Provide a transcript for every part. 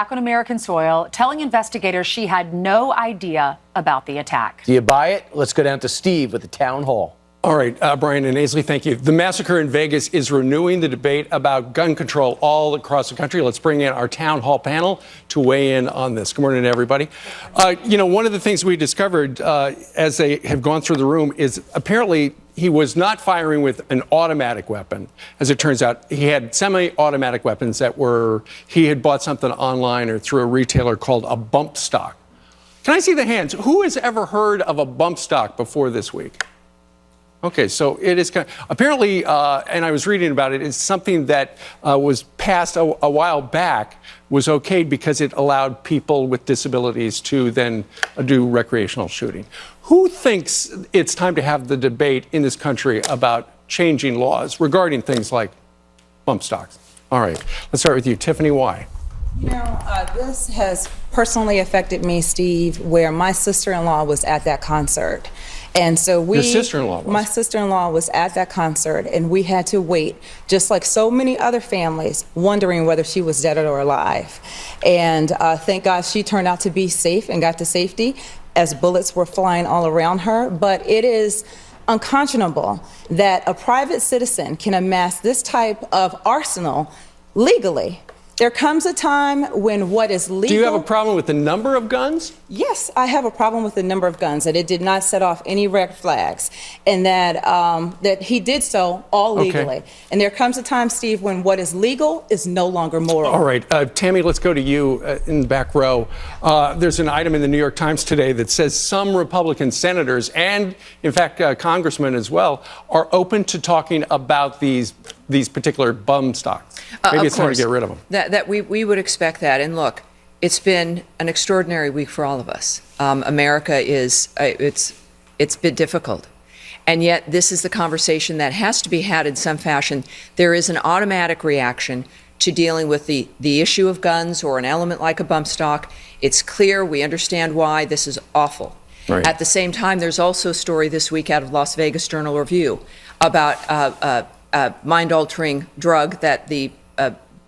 Back on American soil, telling investigators she had no idea about the attack. Do you buy it? Let's go down to Steve with the town hall. All right, Brian and Aisley, thank you. The massacre in Vegas is renewing the debate about gun control all across the country. Let's bring in our town hall panel to weigh in on this. Good morning, everybody. One of the things we discovered as they have gone through the room is apparently he was not firing with an automatic weapon. As it turns out, he had semi-automatic weapons he had bought something online or through a retailer called a bump stock. Can I see the hands? Who has ever heard of a bump stock before this week? Okay, so it is apparently, and I was reading about it, it's something that was passed a while back, was okayed because it allowed people with disabilities to then do recreational shooting. Who thinks it's time to have the debate in this country about changing laws regarding things like bump stocks? All right, let's start with you, Tiffany. Why? This has personally affected me, Steve, where my sister-in-law was at that concert. And so Your sister-in-law was? My sister-in-law was at that concert, and we had to wait, just like so many other families, wondering whether she was dead or alive. And thank God she turned out to be safe and got to safety as bullets were flying all around her. But it is unconscionable that a private citizen can amass this type of arsenal legally. There comes a time when what is legal... Do you have a problem with the number of guns? Yes, I have a problem with the number of guns, that it did not set off any red flags, and that he did so all legally. Okay. And there comes a time, Steve, when what is legal is no longer moral. All right, Tammy, let's go to you in the back row. There's an item in the New York Times today that says some Republican senators, and in fact congressmen as well, are open to talking about these particular bum stocks. Maybe it's time to get rid of them. That we would expect that. And look, it's been an extraordinary week for all of us. America it's been difficult. And yet this is the conversation that has to be had in some fashion. There is an automatic reaction to dealing with the issue of guns or an element like a bump stock. It's clear, we understand why this is awful. Right. At the same time, there's also a story this week out of Las Vegas Journal-Review about a mind-altering drug that the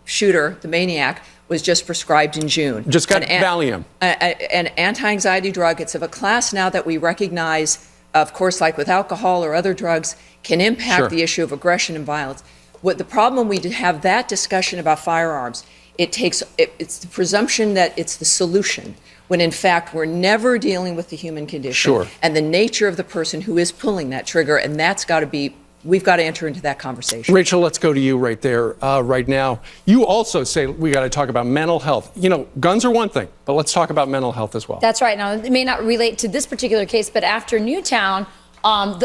shooter, the maniac, was just prescribed in June. Just got Valium. An anti-anxiety drug. It's of a class now that we recognize, of course, like with alcohol or other drugs, can impact the issue of aggression and violence. What the problem we have that discussion about firearms, it's the presumption that it's the solution, when in fact we're never dealing with the human condition and the nature of the person who is pulling that trigger, and that's got to be. We've got to enter into that conversation. Rachel, let's go to you right there, right now. You also say we got to talk about mental health. You know, guns are one thing, but let's talk about mental health as well. That's right. Now, it may not relate to this particular case, but after Newtown,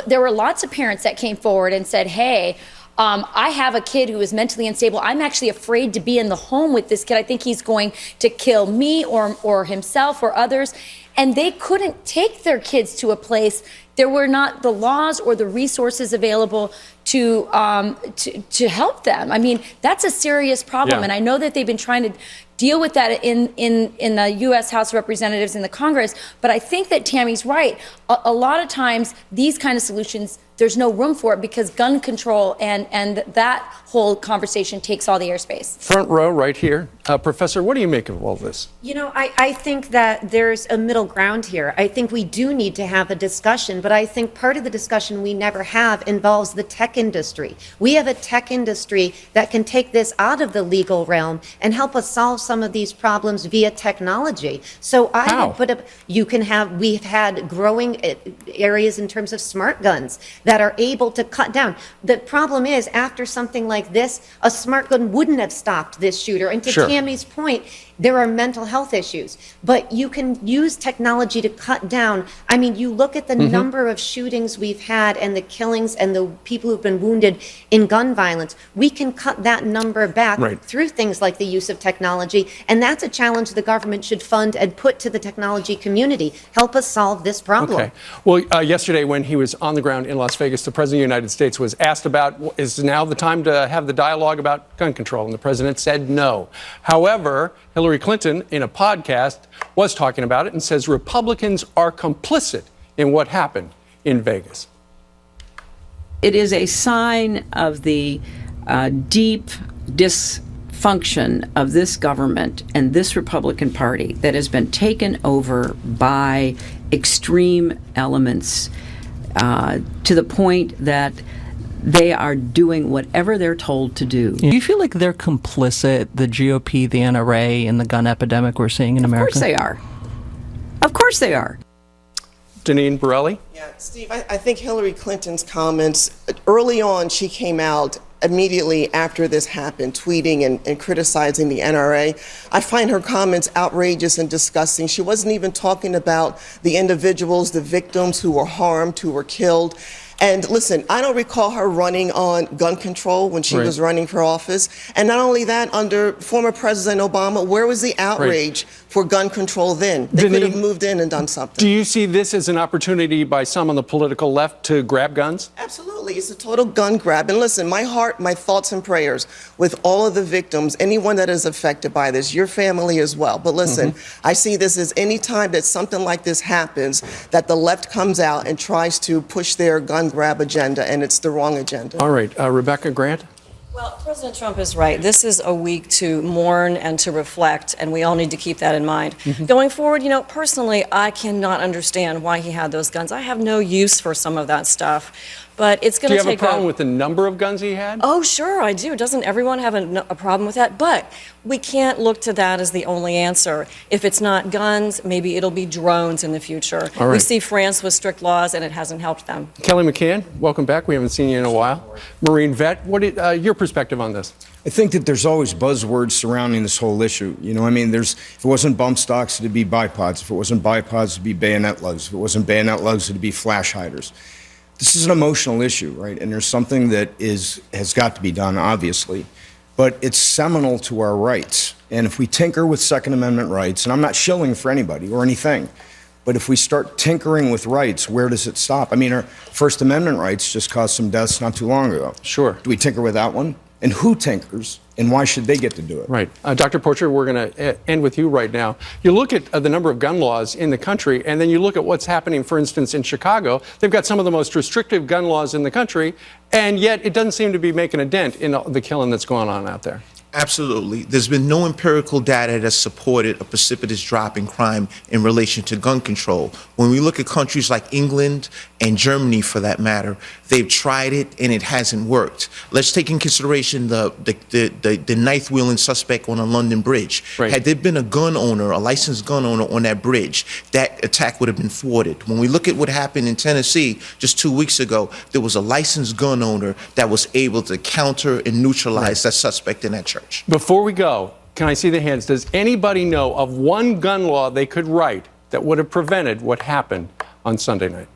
there were lots of parents that came forward and said, hey, I have a kid who is mentally unstable. I'm actually afraid to be in the home with this kid. I think he's going to kill me or himself or others. And they couldn't take their kids to a place. There were not the laws or the resources available to help them. I mean, that's a serious problem. And I know that they've been trying to deal with that in the U.S. House of Representatives and the Congress. But I think that Tammy's right. A lot of times, these kind of solutions, there's no room for it because gun control and that whole conversation takes all the airspace. Front row right here. Professor, what do you make of all this? You know, I think that there's a middle ground here. I think we do need to have a discussion, but I think part of the discussion we never have involves the tech industry. We have a tech industry that can take this out of the legal realm and help us solve some of these problems via technology. So I would put up, we've had growing areas in terms of smart guns that are able to cut down. The problem is, after something like this, a smart gun wouldn't have stopped this shooter. And to Tammy's point, there are mental health issues, but you can use technology to cut down. I mean, you look at the number of shootings we've had and the killings and the people who've been wounded in gun violence. We can cut that number back through things like the use of technology, and that's a challenge the government should fund and put to the technology community. Help us solve this problem. Okay. Well, yesterday when he was on the ground in Las Vegas, the President of the United States was asked about, is now the time to have the dialogue about gun control? And the President said no. However, Hillary Clinton, in a podcast, was talking about it and says Republicans are complicit in what happened in Vegas. It is a sign of the deep function of this government and this Republican Party that has been taken over by extreme elements to the point that they are doing whatever they're told to do. Do you feel like they're complicit, the GOP, the NRA, in the gun epidemic we're seeing in America? Of course they are. Of course they are. Janine Borelli? Yeah, Steve, I think Hillary Clinton's comments, early on, she came out immediately after this happened, tweeting and criticizing the NRA. I find her comments outrageous and disgusting. She wasn't even talking about the individuals, the victims who were harmed, who were killed. And listen, I don't recall her running on gun control when she was running for office. And not only that, under former President Obama, where was the outrage for gun control then? They could have moved in and done something. Do you see this as an opportunity by some on the political left to grab guns? Absolutely. It's a total gun grab. And listen, my heart, my thoughts and prayers with all of the victims, anyone that is affected by this, your family as well. But listen, I see this as any time that something like this happens, that the left comes out and tries to push their gun grab agenda, and it's the wrong agenda. All right, Rebecca Grant? Well, President Trump is right. This is a week to mourn and to reflect, and we all need to keep that in mind. Going forward, you know, personally, I cannot understand why he had those guns. I have no use for some of that stuff, but it's going to take Do you have a problem with the number of guns he had? Oh, sure, I do. Doesn't everyone have a problem with that? But we can't look to that as the only answer. If it's not guns, maybe it'll be drones in the future. All right. We see France with strict laws, and it hasn't helped them. Kelly McCann, welcome back. We haven't seen you in a while. Marine vet, what your perspective on this? I think that there's always buzzwords surrounding this whole issue. You know, I mean, if it wasn't bump stocks, it'd be bipods. If it wasn't bipods, it'd be bayonet lugs. If it wasn't bayonet lugs, it'd be flash hiders. This is an emotional issue, right? And there's something that has got to be done, obviously, but it's seminal to our rights. And if we tinker with Second Amendment rights, and I'm not shilling for anybody or anything, but if we start tinkering with rights, where does it stop? I mean, our First Amendment rights just caused some deaths not too long ago. Sure. Do we tinker with that one? And who tinkers? And why should they get to do it? Right. Dr. Porcher, we're going to end with you right now. You look at the number of gun laws in the country, and then you look at what's happening, for instance, in Chicago. They've got some of the most restrictive gun laws in the country, and yet it doesn't seem to be making a dent in the killing that's going on out there. Absolutely. There's been no empirical data that's supported a precipitous drop in crime in relation to gun control. When we look at countries like England and Germany, for that matter, they've tried it and it hasn't worked. Let's take in consideration the ninth wheeling suspect on a London bridge. Right. Had there been a gun owner, a licensed gun owner on that bridge, that attack would have been thwarted. When we look at what happened in Tennessee just 2 weeks ago, there was a licensed gun owner that was able to counter and neutralize that suspect in that church. Before we go, can I see the hands? Does anybody know of one gun law they could write that would have prevented what happened on Sunday night?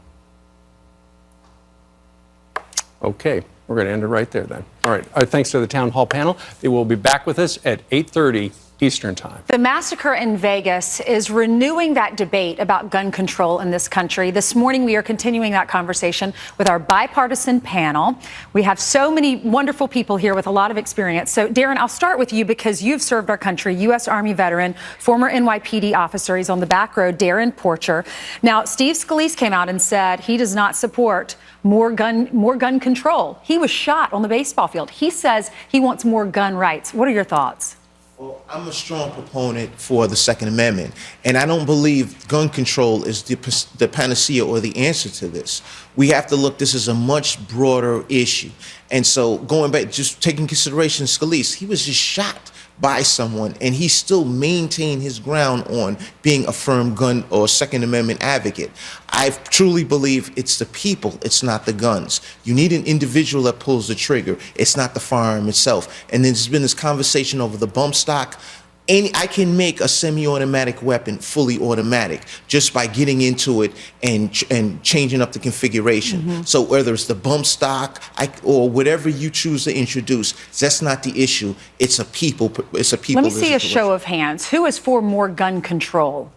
Okay, we're going to end it right there then. All right, thanks to the town hall panel. They will be back with us at 8:30 Eastern Time. The massacre in Vegas is renewing that debate about gun control in this country. This morning, we are continuing that conversation with our bipartisan panel. We have so many wonderful people here with a lot of experience. So, Darren, I'll start with you because you've served our country, U.S. Army veteran, former NYPD officer. He's on the back row, Darren Porcher. Now, Steve Scalise came out and said he does not support more gun control. He was shot on the baseball field. He says he wants more gun rights. What are your thoughts? Well, I'm a strong proponent for the Second Amendment, and I don't believe gun control is the panacea or the answer to this. We have to look, this is a much broader issue. And so going back, just taking consideration, Scalise, he was just shot by someone, and he still maintained his ground on being a firm gun or Second Amendment advocate. I truly believe it's the people, it's not the guns. You need an individual that pulls the trigger. It's not the firearm itself. And there's been this conversation over the bump stock. I can make a semi-automatic weapon fully automatic just by getting into it and changing up the configuration. So whether it's the bump stock or whatever you choose to introduce, that's not the issue. It's a people. Let me see a show of hands. Who is for more gun control?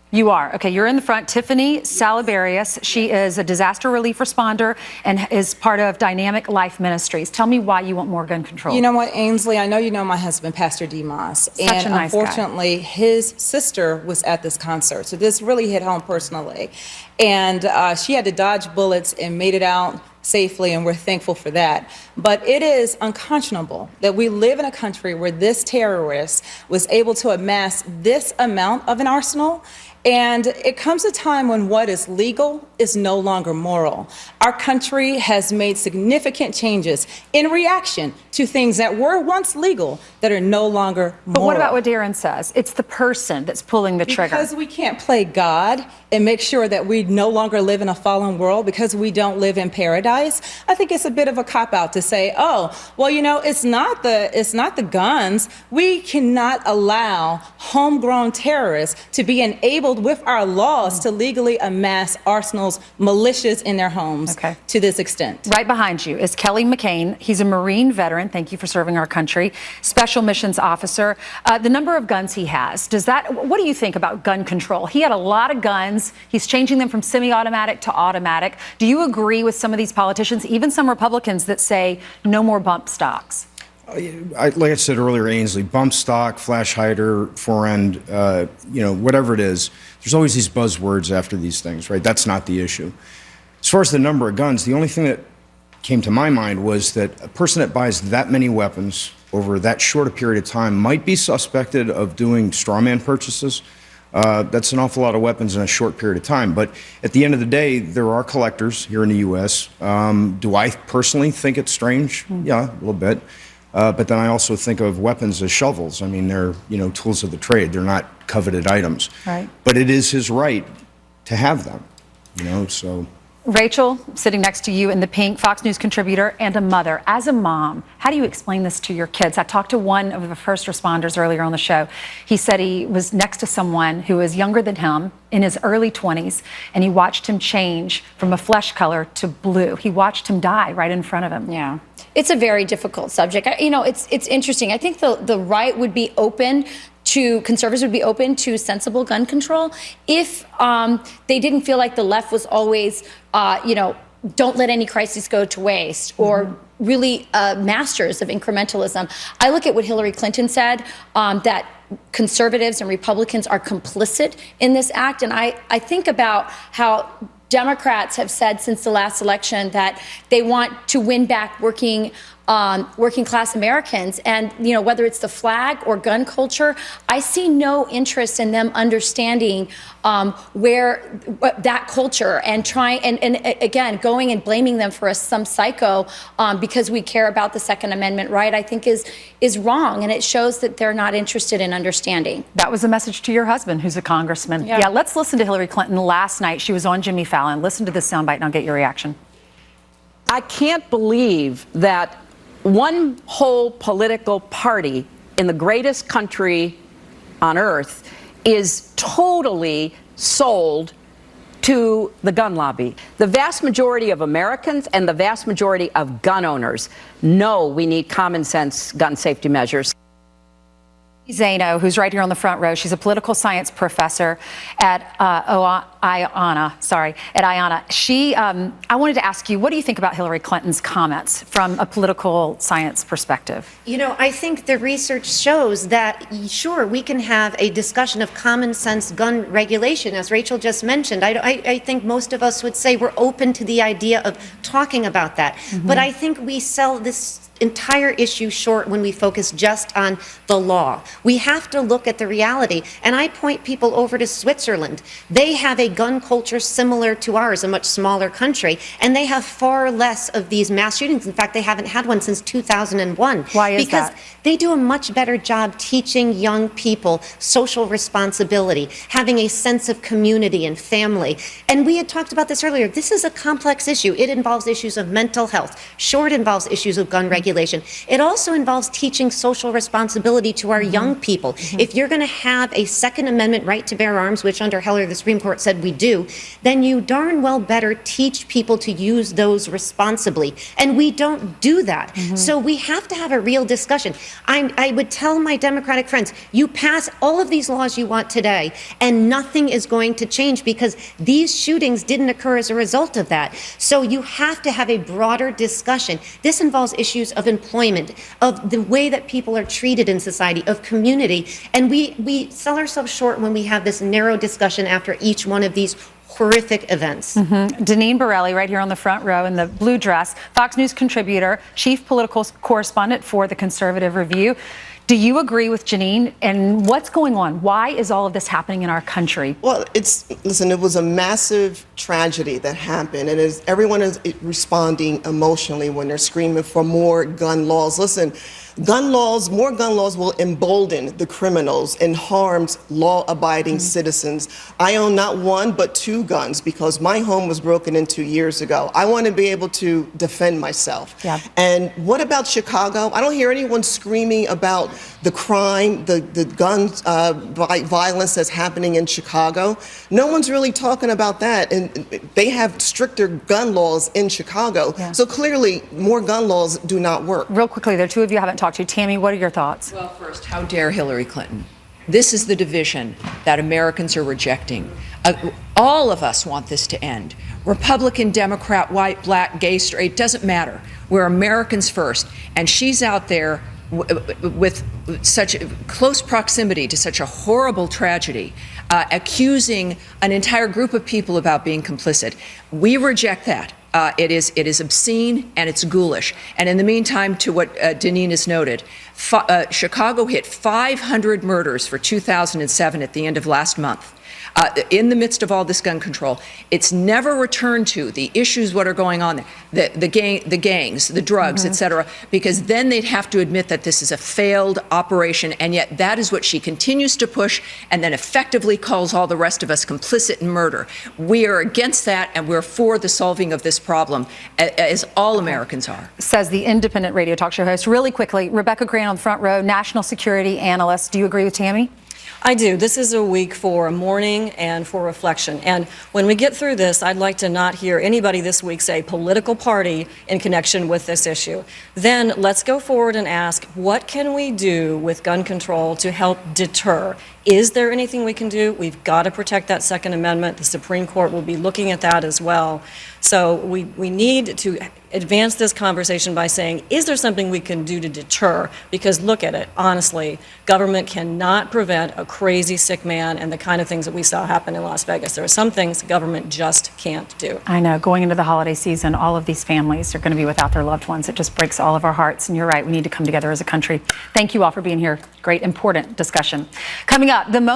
You are. Okay, you're in the front. Tiffany Salabarius. She is a disaster relief responder and is part of Dynamic Life Ministries. Tell me why you want more gun control. You know what, Ainsley, I know you know my husband, Pastor Demas. Such a nice guy. Unfortunately, his sister was at this concert. So this really hit home personally. And she had to dodge bullets and made it out safely, and we're thankful for that. But it is unconscionable that we live in a country where this terrorist was able to amass this amount of an arsenal. And it comes a time when what is legal is no longer moral. Our country has made significant changes in reaction to things that were once legal that are no longer moral. But what about what Darren says? It's the person that's pulling the trigger. Because we can't play God and make sure that we no longer live in a fallen world because we don't live in paradise. I think it's a bit of a cop-out to say, oh, well, you know, it's not the guns. We cannot allow homegrown terrorists to be enabled with our laws to legally amass arsenals, militias in their homes to this extent. Right behind you is Kelly McCain. He's a Marine veteran. Thank you for serving our country. Special missions officer. The number of guns he has, what do you think about gun control? He had a lot of guns. He's changing them from semi-automatic to automatic. Do you agree with some of these politicians, even some Republicans that say no more bump stocks? Like I said earlier, Ainsley, bump stock, flash hider, forend, whatever it is, there's always these buzzwords after these things, right? That's not the issue. As far as the number of guns, the only thing that came to my mind was that a person that buys that many weapons over that short a period of time might be suspected of doing strawman purchases. That's an awful lot of weapons in a short period of time. But at the end of the day, there are collectors here in the U.S. Do I personally think it's strange? Yeah, a little bit. But then I also think of weapons as shovels. I mean, they're, tools of the trade. They're not coveted items. Right. But it is his right to have them, so. Rachel, sitting next to you in the pink, Fox News contributor and a mother. As a mom, how do you explain this to your kids? I talked to one of the first responders earlier on the show. He said he was next to someone who was younger than him, in his early 20s, and he watched him change from a flesh color to blue. He watched him die right in front of him. Yeah. It's a very difficult subject. It's interesting. I think the right would be open to, conservatives would be open to sensible gun control if they didn't feel like the left was always, don't let any crisis go to waste, or really masters of incrementalism. I look at what Hillary Clinton said, that conservatives and Republicans are complicit in this act, and I think about how Democrats have said since the last election that they want to win back working class Americans, and whether it's the flag or gun culture, I see no interest in them understanding where that culture and trying and again going and blaming them for some psycho because we care about the Second Amendment right, I think is wrong, and it shows that they're not interested in understanding. That was a message to your husband, who's a congressman. Yeah, let's listen to Hillary Clinton last night. She was on Jimmy Fallon. Listen to this soundbite and I'll get your reaction. I can't believe that one whole political party in the greatest country on earth is totally sold to the gun lobby. The vast majority of Americans and the vast majority of gun owners know we need common sense gun safety measures. Zaino, who's right here on the front row, she's a political science professor at IANA. I wanted to ask you, what do you think about Hillary Clinton's comments from a political science perspective? I think the research shows that, sure, we can have a discussion of common sense gun regulation, as Rachel just mentioned. I think most of us would say we're open to the idea of talking about that. But I think we sell this entire issue short when we focus just on the law. We have to look at the reality. And I point people over to Switzerland. They have a gun culture similar to ours, a much smaller country, and they have far less of these mass shootings. In fact, they haven't had one since 2001. Why is because that? They do a much better job teaching young people social responsibility, having a sense of community and family. And we had talked about this earlier. This is a complex issue. It involves issues of mental health. Sure, it involves issues of gun regulation. It also involves teaching social responsibility to our young people. If you're going to have a Second Amendment right to bear arms, which under Heller the Supreme Court said we do, then you darn well better teach people to use those responsibly. And we don't do that. So we have to have a real discussion. I would tell my Democratic friends, you pass all of these laws you want today, and nothing is going to change because these shootings didn't occur as a result of that. So you have to have a broader discussion. This involves issues of employment, of the way that people are treated in society, of community. And we sell ourselves short when we have this narrow discussion after each one of these horrific events. Deneen Borelli, right here on the front row in the blue dress, Fox News contributor, chief political correspondent for the Conservative Review. Do you agree with Janine? And what's going on? Why is all of this happening in our country? Well, listen, it was a massive tragedy that happened, and everyone is responding emotionally when they're screaming for more gun laws. Listen, more gun laws will embolden the criminals and harms law-abiding citizens. I own not one, but 2 guns because my home was broken into years ago. I want to be able to defend myself. Yeah. And what about Chicago? I don't hear anyone screaming about the crime, the gun violence that's happening in Chicago. No one's really talking about that. And they have stricter gun laws in Chicago. Yeah. So clearly, more gun laws do not work. Real quickly, there are 2 of you I haven't talked to. Tammy, what are your thoughts? Well, first, how dare Hillary Clinton? This is the division that Americans are rejecting. All of us want this to end. Republican, Democrat, white, black, gay, straight, doesn't matter. We're Americans first. And she's out there with such close proximity to such a horrible tragedy, accusing an entire group of people about being complicit. We reject that. It is obscene and it's ghoulish. And in the meantime, to what Deneen has noted, Chicago hit 500 murders for 2007 at the end of last month. In the midst of all this gun control, it's never returned to the issues what are going on there, the gangs, the drugs, et cetera, because then they'd have to admit that this is a failed operation, and yet that is what she continues to push and then effectively calls all the rest of us complicit in murder. We are against that, and we're for the solving of this problem, as all Americans are. Says the independent radio talk show host. Really quickly, Rebecca Grant on the front row, national security analyst. Do you agree with Tammy? I do. This is a week for mourning and for reflection. And when we get through this, I'd like to not hear anybody this week say political party in connection with this issue. Then let's go forward and ask, what can we do with gun control to help deter? Is there anything we can do? We've got to protect that Second Amendment. The Supreme Court will be looking at that as well. So we need to advance this conversation by saying, is there something we can do to deter? Because look at it, honestly, government cannot prevent a crazy sick man and the kind of things that we saw happen in Las Vegas. There are some things government just can't do. I know. Going into the holiday season, all of these families are going to be without their loved ones. It just breaks all of our hearts. And you're right, we need to come together as a country. Thank you all for being here. Great, important discussion. Coming up, the most